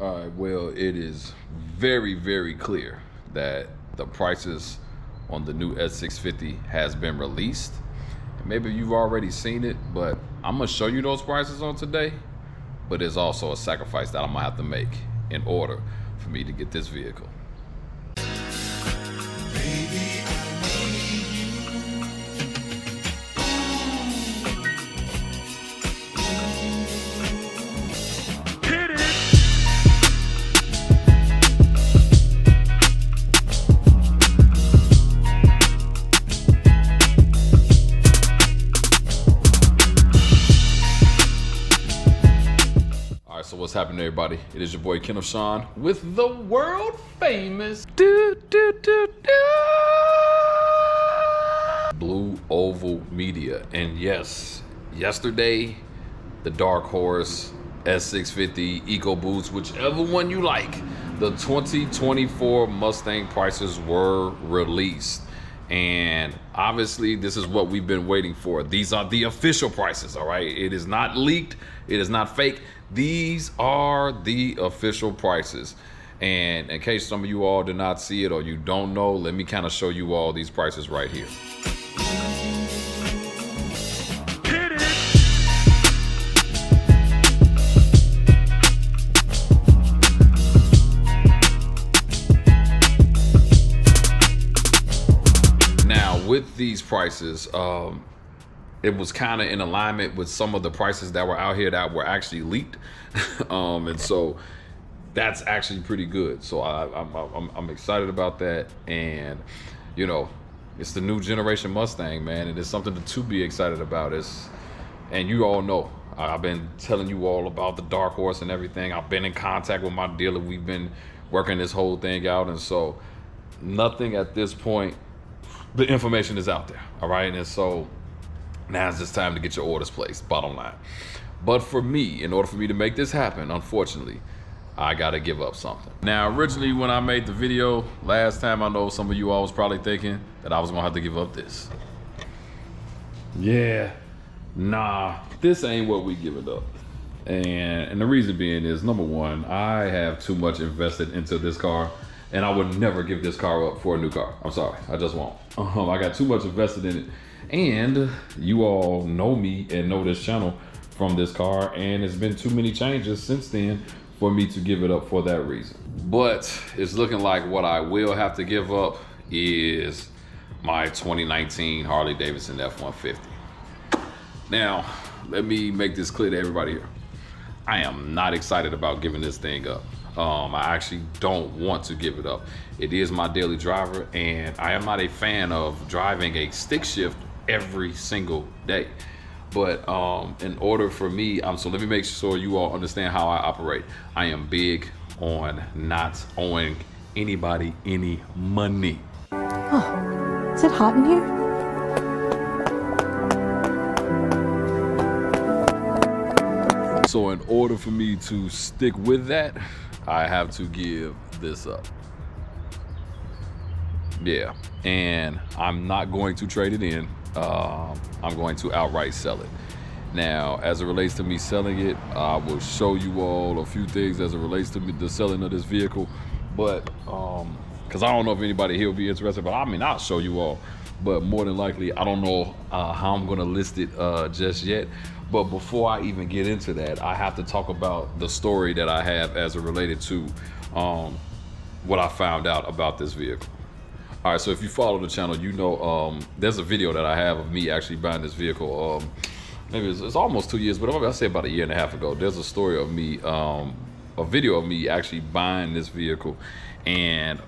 All right, well, it is very, very clear that the prices on the new S650 has been released. Maybe you've already seen it, but I'm gonna show you those prices on today. But there's also a sacrifice that I'm gonna have to make in order for me to get this vehicle. Baby, so what's happening, everybody? It is your boy Kendall Sean with the world famous Blue Oval Media. And yes, yesterday the dark horse S650 EcoBoost, whichever one you like, the 2024 Mustang prices were released. And obviously this is what we've been waiting for. These are the official prices, all right? It is not leaked, it is not fake. These are the official prices. And in case some of you all did not see it or you don't know, let me kind of show you all these prices right here. With these prices, it was kind of in alignment with some of the prices that were out here that were actually leaked, and so that's actually pretty good. So I'm excited about that, and you know, it's the new generation Mustang, man, and it's something to be excited about. And you all know I've been telling you all about the dark horse and everything. I've been in contact with my dealer. We've been working this whole thing out, and so nothing at this point. The information is out there, all right? And so now it's just time to get your orders placed, bottom line. But for me, in order for me to make this happen, unfortunately, I gotta give up something. Now, originally when I made the video last time, I know some of you all was probably thinking that I was gonna have to give up this. Yeah, nah, this ain't what we give it up. And the reason being is, number one, I have too much invested into this car. And I would never give this car up for a new car. I'm sorry, I just won't. I got too much invested in it. And you all know me and know this channel from this car, and it's been too many changes since then for me to give it up for that reason. But it's looking like what I will have to give up is my 2019 Harley Davidson F-150. Now, let me make this clear to everybody here. I am not excited about giving this thing up. I actually don't want to give it up. It is my daily driver, and I am not a fan of driving a stick shift every single day. But in order for me, so let me make sure you all understand how I operate. I am big on not owing anybody any money. Oh, is it hot in here? So in order for me to stick with that, I have to give this up. Yeah, and I'm not going to trade it in. I'm going to outright sell it. Now, as it relates to me selling it, I will show you all a few things as it relates to the selling of this vehicle. But, because I don't know if anybody here will be interested, but I mean, I'll show you all. But more than likely, I don't know how I'm gonna list it just yet. But before I even get into that, I have to talk about the story that I have as it related to what I found out about this vehicle. All right, so if you follow the channel, you know there's a video that I have of me actually buying this vehicle. Maybe it's almost 2 years, but I say about a year and a half ago. There's a story of me, a video of me actually buying this vehicle. And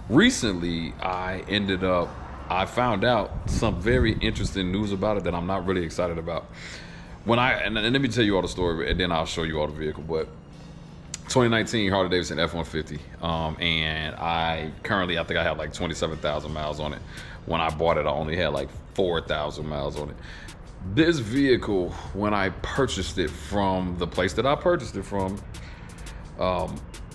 recently I found out some very interesting news about it that I'm not really excited about. And let me tell you all the story, and then I'll show you all the vehicle. But 2019 Harley Davidson F-150, and I think I have like 27,000 miles on it. When I bought it, I only had like 4,000 miles on it. This vehicle, when I purchased it from the place that I purchased it from,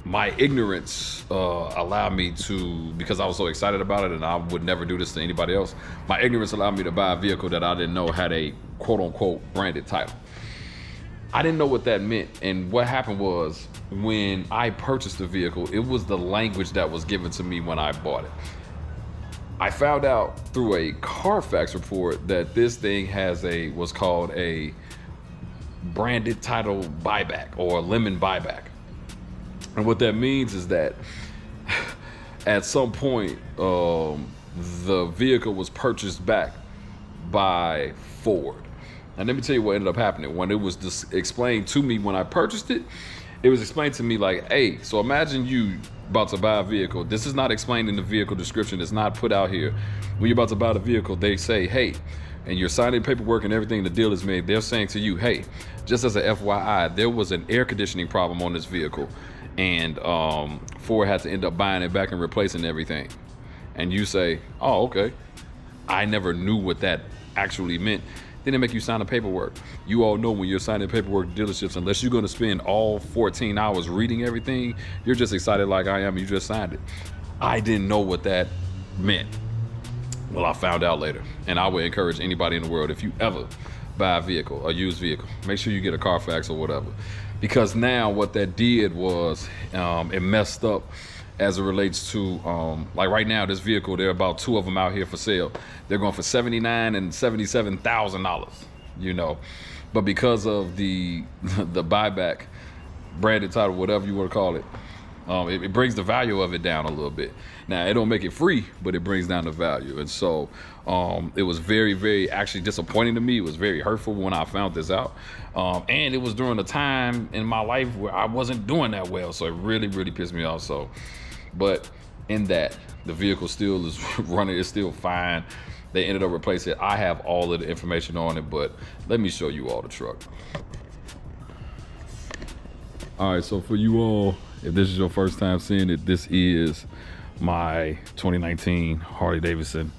my ignorance allowed me to, because I was so excited about it and I would never do this to anybody else, my ignorance allowed me to buy a vehicle that I didn't know had a quote unquote branded title. I didn't know what that meant. And what happened was, when I purchased the vehicle, it was the language that was given to me when I bought it. I found out through a Carfax report that this thing has what's called a branded title buyback, or a lemon buyback. And what that means is that at some point, the vehicle was purchased back by Ford. And let me tell you what ended up happening. When it was just explained to me when I purchased it, it was explained to me like, hey, so imagine you about to buy a vehicle. This is not explained in the vehicle description. It's not put out here. When you're about to buy the vehicle, they say, hey, and you're signing paperwork and everything, the deal is made. They're saying to you, hey, just as a FYI, there was an air conditioning problem on this vehicle, and Ford had to end up buying it back and replacing everything. And you say, oh, okay. I never knew what that actually meant. Then they make you sign the paperwork. You all know when you're signing paperwork dealerships, unless you're gonna spend all 14 hours reading everything, you're just excited like I am, you just signed it. I didn't know what that meant. Well, I found out later. And I would encourage anybody in the world, if you ever buy a vehicle, a used vehicle, make sure you get a Carfax or whatever. Because now what that did was, it messed up as it relates to, like right now, this vehicle, there are about 2 of them out here for sale. They're going for $79,000 and $77,000, you know. But because of the buyback, branded title, whatever you want to call it, it brings the value of it down a little bit. Now, it don't make it free, but it brings down the value. And so it was very, very actually disappointing to me. It was very hurtful when I found this out. And it was during a time in my life where I wasn't doing that well. So it really, really pissed me off. So, but in that, the vehicle still is running. It's still fine. They ended up replacing it. I have all of the information on it, but let me show you all the truck. All right, so for you all, if this is your first time seeing it, this is my 2019 Harley Davidson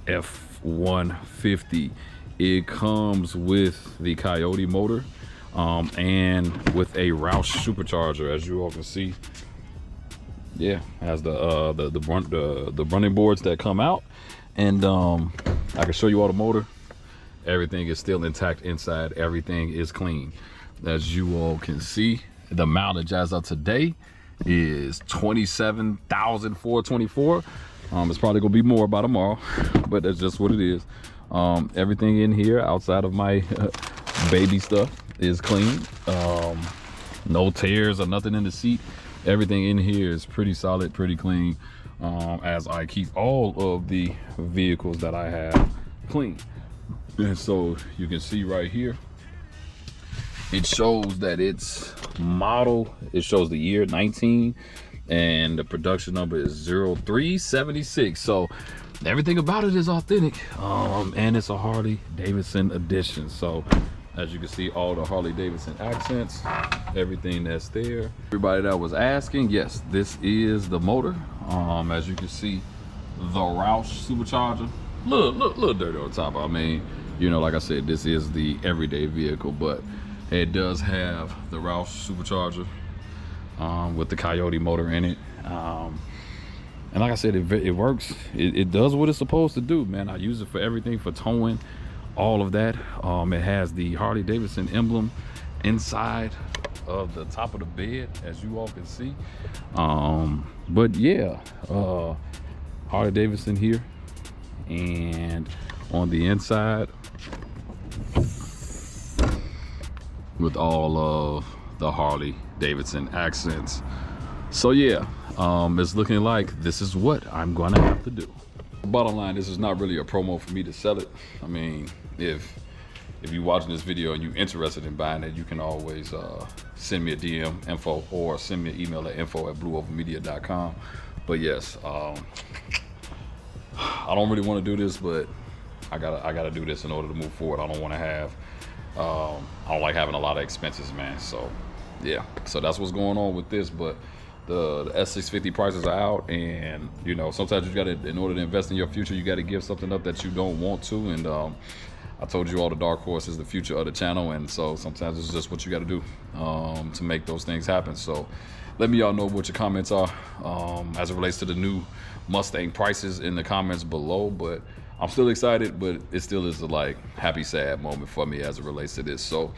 F150. It comes with the Coyote motor and with a Roush supercharger, as you all can see. Yeah, has the running boards that come out, and I can show you all the motor. Everything is still intact inside. Everything is clean, as you all can see. The mileage as of today is 27,424. It's probably gonna be more by tomorrow, but that's just what it is. Everything in here outside of my baby stuff is clean. No tears or nothing in the seat. Everything in here is pretty solid, pretty clean, as I keep all of the vehicles that I have clean. And so you can see right here, it shows that it's model, it shows the year 19, and the production number is 0376. So everything about it is authentic, and it's a Harley Davidson edition. So as you can see, all the Harley Davidson accents, everything that's there. Everybody that was asking, yes, this is the motor. As you can see, the Roush supercharger, little dirty on top. I mean, you know, like I said, this is the everyday vehicle, but it does have the Roush supercharger with the Coyote motor in it. And like I said, it works. It does what it's supposed to do, man. I use it for everything, for towing, all of that. It has the Harley Davidson emblem inside of the top of the bed, as you all can see. But yeah, Harley Davidson here, and on the inside with all of the Harley Davidson accents. So yeah, it's looking like this is what I'm gonna have to do. Bottom line, this is not really a promo for me to sell it. I mean, if you're watching this video and you're interested in buying it, you can always send me a DM info, or send me an email at info@blueovermedia.com. But yes, I don't really want to do this, but I gotta do this in order to move forward. I don't want to have I don't like having a lot of expenses, man. So yeah, so that's what's going on with this. But the S650 prices are out, and you know, sometimes you gotta, in order to invest in your future, you gotta give something up that you don't want to. And I told you all the dark horse is the future of the channel, and so sometimes it's just what you gotta do to make those things happen. So let me all know what your comments are as it relates to the new Mustang prices in the comments below. But I'm still excited, but it still is a like happy sad moment for me as it relates to this. So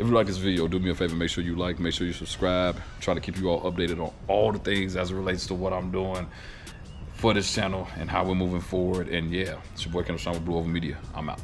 If you like this video, do me a favor, make sure you like, make sure you subscribe. Try to keep you all updated on all the things as it relates to what I'm doing for this channel and how we're moving forward. And yeah, it's your boy Kendall Sean with Blue Over Media. I'm out.